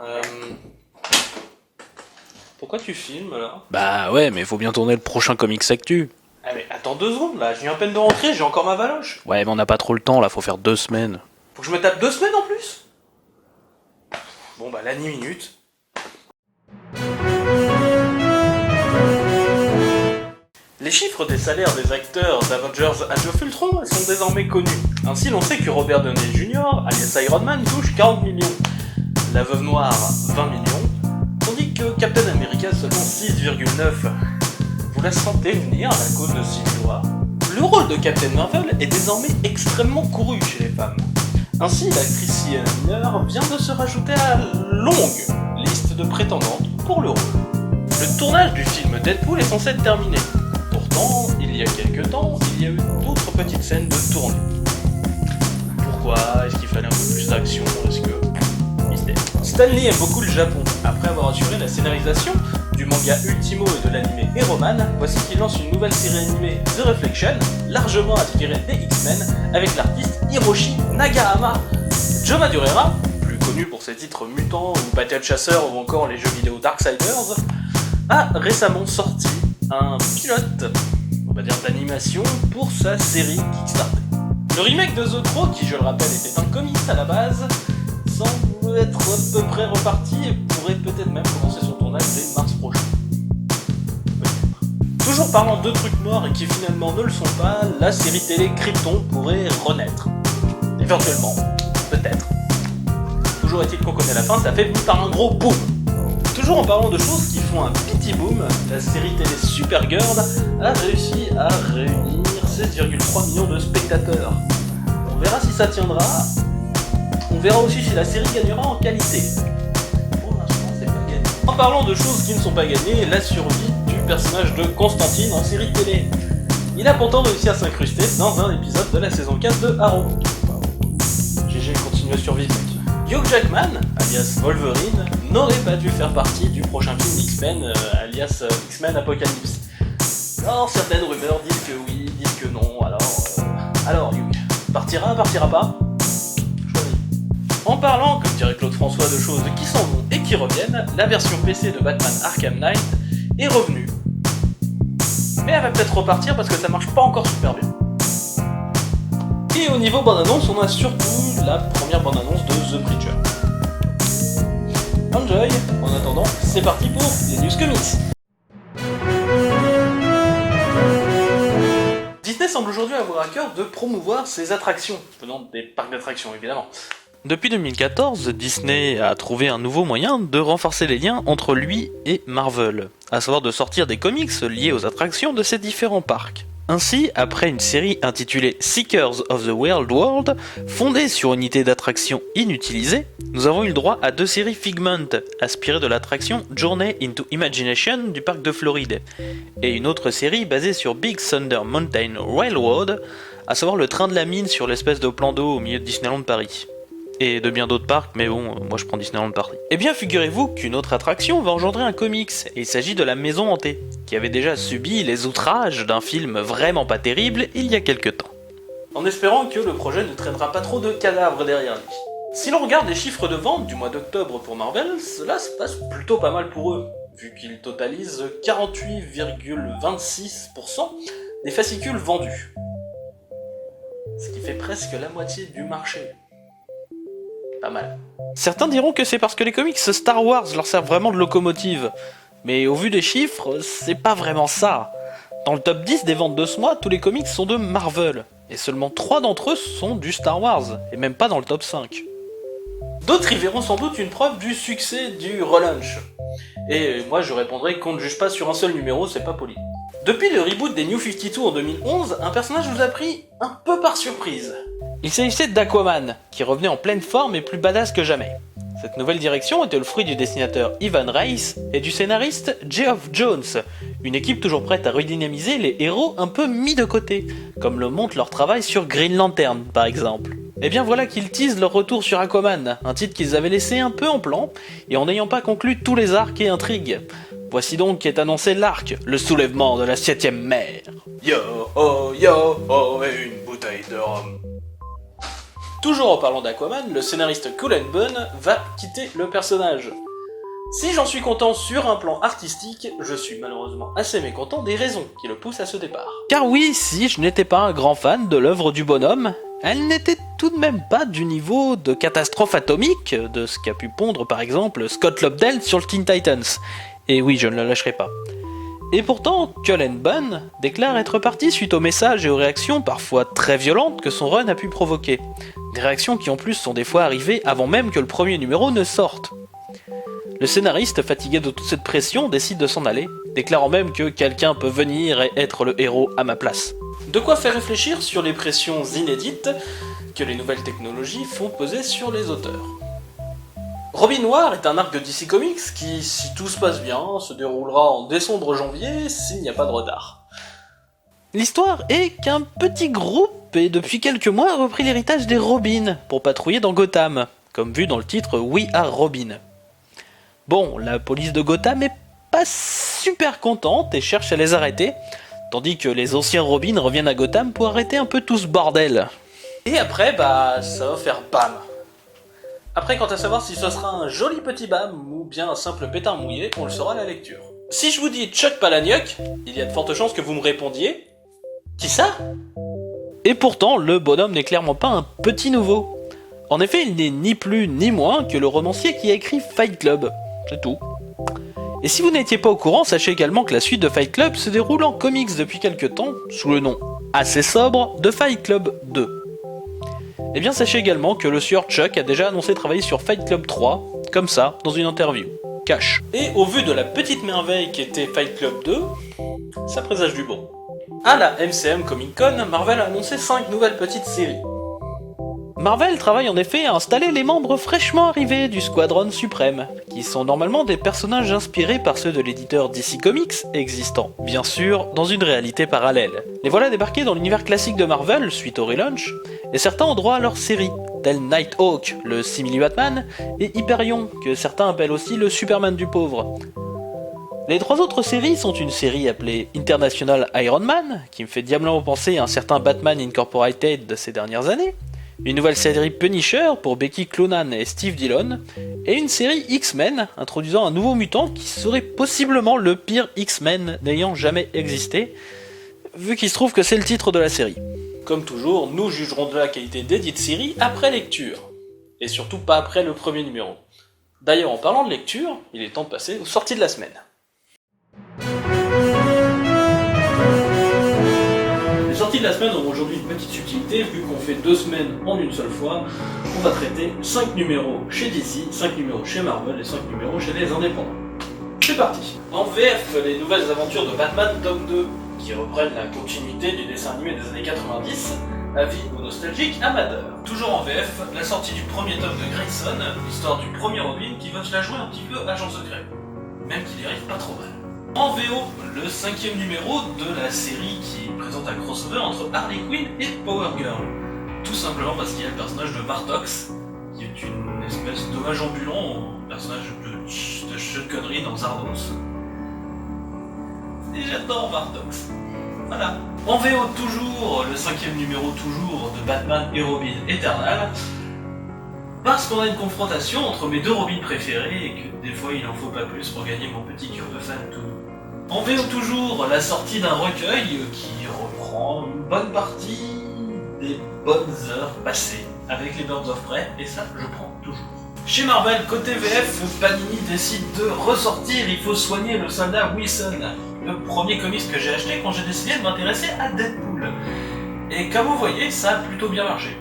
Euh... Pourquoi tu filmes là? Bah ouais, mais faut bien tourner le prochain Comics Actu. Ah mais attends 2 secondes là, je viens à peine de rentrer, j'ai encore ma valoche. Ouais, mais on n'a pas trop le temps là, faut faire 2 semaines. Faut que je me tape 2 semaines en plus? Bon bah la minute. Les chiffres des salaires des acteurs d'Avengers Age of Ultron sont désormais connus. Ainsi, l'on sait que Robert Downey Jr., alias Iron Man, touche 40 millions. La Veuve Noire, 20 millions. Tandis que Captain America, seulement 6,9. Vous la sentez venir à cause de Civil War. Le rôle de Captain Marvel est désormais extrêmement couru chez les femmes. Ainsi, l'actrice Sienna Miller vient de se rajouter à la longue liste de prétendantes pour le rôle. Le tournage du film Deadpool est censé être terminé. Pourtant, il y a quelques temps, il y a eu d'autres petites scènes de tournée. Pourquoi? Est-ce qu'il fallait un peu plus d'action? Est-ce que... Mystère. Stanley aime beaucoup le Japon. Après avoir assuré la scénarisation du manga Ultimo et de l'anime Hero Man, voici qu'il lance une nouvelle série animée The Reflection, largement inspirée des X-Men, avec l'artiste Hiroshi Nagahama. Joe Madureira, plus connu pour ses titres Mutant ou Battle Chasseur ou encore les jeux vidéo Darksiders, a récemment sorti un pilote, on va dire d'animation, pour sa série Kickstarter. Le remake de The Crow, qui je le rappelle était un comics à la base, semble être à peu près reparti et pourrait peut-être même commencer son tournage dès mars prochain. Peut-être. Toujours parlant de trucs morts et qui finalement ne le sont pas, la série télé Krypton pourrait renaître. Éventuellement, peut-être. Toujours est-il qu'on connaît la fin, ça fait par un gros boom. Toujours en parlant de choses qui font un petit boom, la série télé Supergirl a réussi à réunir 16,3 millions de spectateurs. On verra si ça tiendra, on verra aussi si la série gagnera en qualité. Pour l'instant, c'est pas gagné. En parlant de choses qui ne sont pas gagnées, la survie du personnage de Constantine en série télé. Il a pourtant réussi à s'incruster dans un épisode de la saison 4 de Arrow. GG continue à survivre, mec. Hugh Jackman, alias Wolverine, n'aurait pas dû faire partie du prochain film X-Men, alias X-Men Apocalypse. Alors certaines rumeurs disent que oui, disent que non, alors Hugh, partira pas? Choisis. En parlant, comme dirait Claude François, de choses qui s'en vont et qui reviennent, la version PC de Batman Arkham Knight est revenue. Mais elle va peut-être repartir parce que ça marche pas encore super bien. Et au niveau bande-annonce, on a surtout la première bande-annonce de The Preacher. Enjoy. En attendant, c'est parti pour les news comics. Disney semble aujourd'hui avoir à cœur de promouvoir ses attractions, venant des parcs d'attractions évidemment. Depuis 2014, Disney a trouvé un nouveau moyen de renforcer les liens entre lui et Marvel, à savoir de sortir des comics liés aux attractions de ces différents parcs. Ainsi, après une série intitulée Seekers of the Wild World, fondée sur une idée d'attraction inutilisée, nous avons eu le droit à 2 séries Figment, inspirées de l'attraction Journey into Imagination du parc de Floride, et une autre série basée sur Big Thunder Mountain Railroad, à savoir le train de la mine sur l'espèce de plan d'eau au milieu de Disneyland Paris. Et de bien d'autres parcs, mais bon, moi je prends Disneyland Paris. Eh bien, figurez-vous qu'une autre attraction va engendrer un comics, et il s'agit de la Maison Hantée, qui avait déjà subi les outrages d'un film vraiment pas terrible il y a quelques temps. En espérant que le projet ne traînera pas trop de cadavres derrière lui. Si l'on regarde les chiffres de vente du mois d'octobre pour Marvel, cela se passe plutôt pas mal pour eux, vu qu'ils totalisent 48,26% des fascicules vendus. Ce qui fait presque la moitié du marché. Pas mal. Certains diront que c'est parce que les comics Star Wars leur servent vraiment de locomotive. Mais au vu des chiffres, c'est pas vraiment ça. Dans le top 10 des ventes de ce mois, tous les comics sont de Marvel. Et seulement 3 d'entre eux sont du Star Wars, et même pas dans le top 5. D'autres y verront sans doute une preuve du succès du relaunch. Et moi je répondrai qu'on ne juge pas sur un seul numéro, c'est pas poli. Depuis le reboot des New 52 en 2011, un personnage nous a pris un peu par surprise. Il s'agissait d'Aquaman, qui revenait en pleine forme et plus badass que jamais. Cette nouvelle direction était le fruit du dessinateur Ivan Reis et du scénariste Geoff Jones, une équipe toujours prête à redynamiser les héros un peu mis de côté, comme le montre leur travail sur Green Lantern par exemple. Et bien voilà qu'ils teasent leur retour sur Aquaman, un titre qu'ils avaient laissé un peu en plan, et en n'ayant pas conclu tous les arcs et intrigues. Voici donc qu'est annoncé l'arc, le soulèvement de la 7ème mer. Yo, oh, et une bouteille de rhum. Toujours en parlant d'Aquaman, le scénariste Cullen Bunn va quitter le personnage. Si j'en suis content sur un plan artistique, je suis malheureusement assez mécontent des raisons qui le poussent à ce départ. Car oui, si je n'étais pas un grand fan de l'œuvre du bonhomme, elle n'était tout de même pas du niveau de catastrophe atomique de ce qu'a pu pondre par exemple Scott Lobdell sur le Teen Titans. Et oui, je ne le lâcherai pas. Et pourtant, Cullen Bunn déclare être parti suite aux messages et aux réactions parfois très violentes que son run a pu provoquer. Des réactions qui en plus sont des fois arrivées avant même que le premier numéro ne sorte. Le scénariste, fatigué de toute cette pression, décide de s'en aller, déclarant même que quelqu'un peut venir et être le héros à ma place. De quoi faire réfléchir sur les pressions inédites que les nouvelles technologies font peser sur les auteurs. Robin Noir est un arc de DC Comics qui, si tout se passe bien, se déroulera en décembre-janvier s'il n'y a pas de retard. L'histoire est qu'un petit groupe et depuis quelques mois a repris l'héritage des Robins pour patrouiller dans Gotham, comme vu dans le titre We Are Robin. Bon, la police de Gotham est pas super contente et cherche à les arrêter, tandis que les anciens Robins reviennent à Gotham pour arrêter un peu tout ce bordel. Et après, ça va faire bam. Après, quant à savoir si ce sera un joli petit bam ou bien un simple pétard mouillé, on le saura à la lecture. Si je vous dis Chuck Palahniuk, il y a de fortes chances que vous me répondiez « Qui ça ?» Et pourtant, le bonhomme n'est clairement pas un petit nouveau. En effet, il n'est ni plus ni moins que le romancier qui a écrit Fight Club. C'est tout. Et si vous n'étiez pas au courant, sachez également que la suite de Fight Club se déroule en comics depuis quelques temps, sous le nom assez sobre de Fight Club 2. Et bien sachez également que le sieur Chuck a déjà annoncé travailler sur Fight Club 3, comme ça, dans une interview. Cash. Et au vu de la petite merveille qu'était Fight Club 2, ça présage du bon. À la MCM Comic Con, Marvel a annoncé 5 nouvelles petites séries. Marvel travaille en effet à installer les membres fraîchement arrivés du Squadron Suprême, qui sont normalement des personnages inspirés par ceux de l'éditeur DC Comics, existant, bien sûr, dans une réalité parallèle. Les voilà débarqués dans l'univers classique de Marvel, suite au relaunch, et certains ont droit à leur série, tel Nighthawk, le simili-Batman, et Hyperion, que certains appellent aussi le Superman du pauvre. Les 3 autres séries sont une série appelée International Iron Man, qui me fait diablement penser à un certain Batman Incorporated de ces dernières années, une nouvelle série Punisher pour Becky Cloonan et Steve Dillon, et une série X-Men introduisant un nouveau mutant qui serait possiblement le pire X-Men n'ayant jamais existé, vu qu'il se trouve que c'est le titre de la série. Comme toujours, nous jugerons de la qualité des dites séries après lecture, et surtout pas après le premier numéro. D'ailleurs, en parlant de lecture, il est temps de passer aux sorties de la semaine. Les sorties de la semaine auront aujourd'hui une petite subtilité, vu qu'on fait 2 semaines en une seule fois. On va traiter 5 numéros chez DC, 5 numéros chez Marvel et 5 numéros chez les indépendants. C'est parti. En VF, les nouvelles aventures de Batman tome 2, qui reprennent la continuité du dessin animé des années 90, avis aux nostalgiques amateurs. Toujours en VF, la sortie du premier tome de Grayson, l'histoire du premier Robin qui va se la jouer un petit peu agent secret, même qu'il y arrive pas trop mal. En VO, le 5e numéro de la série qui présente un crossover entre Harley Quinn et Power Girl. Tout simplement parce qu'il y a le personnage de Bartox, qui est une espèce d'hommage ambulant au personnage de Sean Connery dans Zardos. Et j'adore Bartox. Voilà. En VO toujours, le 5e numéro toujours de Batman et Robin Eternal. Parce qu'on a une confrontation entre mes 2 Robins préférés et que des fois il n'en faut pas plus pour gagner mon petit cœur de fan tout. En VO toujours, la sortie d'un recueil qui reprend une bonne partie des bonnes heures passées avec les Birds of Prey, et ça je prends toujours. Chez Marvel, côté VF, Panini décide de ressortir Il faut soigner le soldat Wilson, le premier comics que j'ai acheté quand j'ai décidé de m'intéresser à Deadpool. Et comme vous voyez, ça a plutôt bien marché.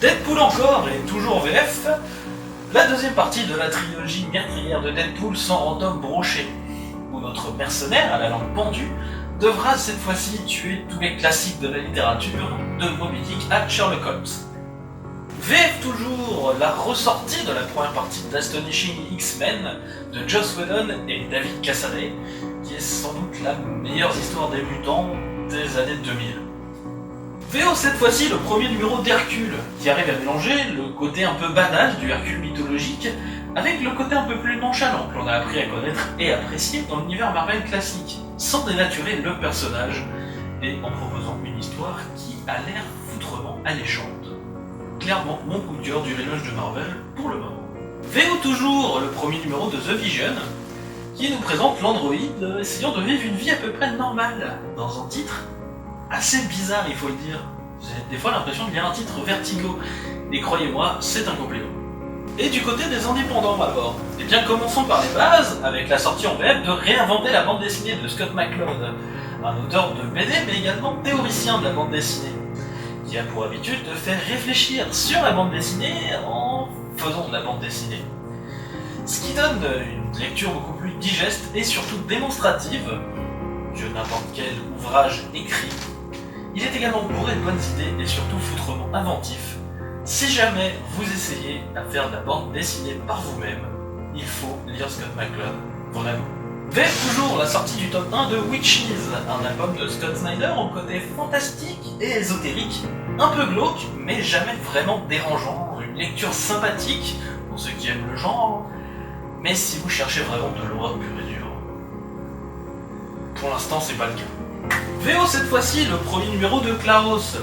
Deadpool encore, et toujours VF, la deuxième partie de la trilogie meurtrière de Deadpool sort en tome broché, où notre mercenaire, à la langue pendue, devra cette fois-ci tuer tous les classiques de la littérature, de Moby Dick à Sherlock Holmes. VF toujours, la ressortie de la première partie d'Astonishing X-Men de Joss Whedon et David Cassaday, qui est sans doute la meilleure histoire des mutants des années 2000. VO cette fois-ci le premier numéro d'Hercule, qui arrive à mélanger le côté un peu badass du Hercule mythologique avec le côté un peu plus nonchalant que l'on a appris à connaître et apprécier dans l'univers Marvel classique, sans dénaturer le personnage, et en proposant une histoire qui a l'air foutrement alléchante. clairement mon coup de cœur du relaunch de Marvel pour le moment. VO toujours, le premier numéro de The Vision, qui nous présente l'androïde essayant de vivre une vie à peu près normale, dans un titre assez bizarre, il faut le dire. J'ai des fois l'impression de lire un titre Vertigo, et croyez-moi, c'est un compliment. Et du côté des indépendants d'abord, eh bien commençons par les bases, avec la sortie en web de réinventer la bande dessinée de Scott McCloud, un auteur de BD mais également théoricien de la bande dessinée, qui a pour habitude de faire réfléchir sur la bande dessinée en faisant de la bande dessinée. Ce qui donne une lecture beaucoup plus digeste et surtout démonstrative que n'importe quel ouvrage écrit. Il est également bourré de bonnes idées et surtout foutrement inventif. Si jamais vous essayez à faire de la bande dessinée par vous-même, il faut lire Scott McCloud, vraiment. Vers toujours la sortie du tome 1 de Witches, un album de Scott Snyder au côté fantastique et ésotérique, un peu glauque, mais jamais vraiment dérangeant, une lecture sympathique pour ceux qui aiment le genre, mais si vous cherchez vraiment de l'horreur pure et dure, pour l'instant c'est pas le cas. VO cette fois-ci, le premier numéro de Klaus,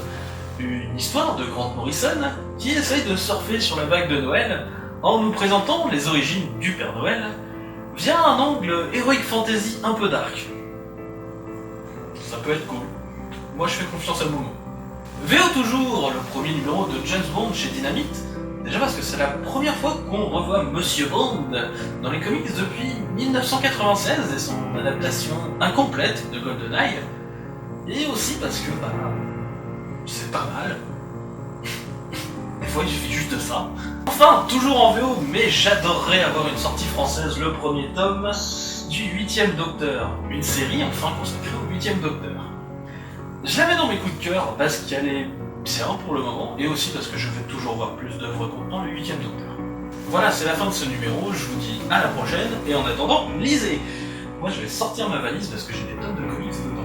une histoire de Grant Morrison qui essaye de surfer sur la vague de Noël en nous présentant les origines du Père Noël via un angle heroic fantasy un peu dark. Ça peut être cool. Moi je fais confiance à Momo. VO toujours, le premier numéro de James Bond chez Dynamite, déjà parce que c'est la première fois qu'on revoit Monsieur Bond dans les comics depuis 1996 et son adaptation incomplète de GoldenEye, et aussi parce que c'est pas mal. Des fois il suffit juste de ça. Enfin, toujours en VO, mais j'adorerais avoir une sortie française, le premier tome du 8ème Docteur. Une série enfin consacrée au 8ème Docteur. Je la mets dans mes coups de cœur parce qu'elle est bien pour le moment, et aussi parce que je veux toujours voir plus d'œuvres contenant le 8ème Docteur. Voilà, c'est la fin de ce numéro, je vous dis à la prochaine, et en attendant, lisez. Moi je vais sortir ma valise parce que j'ai des tonnes de comics dedans.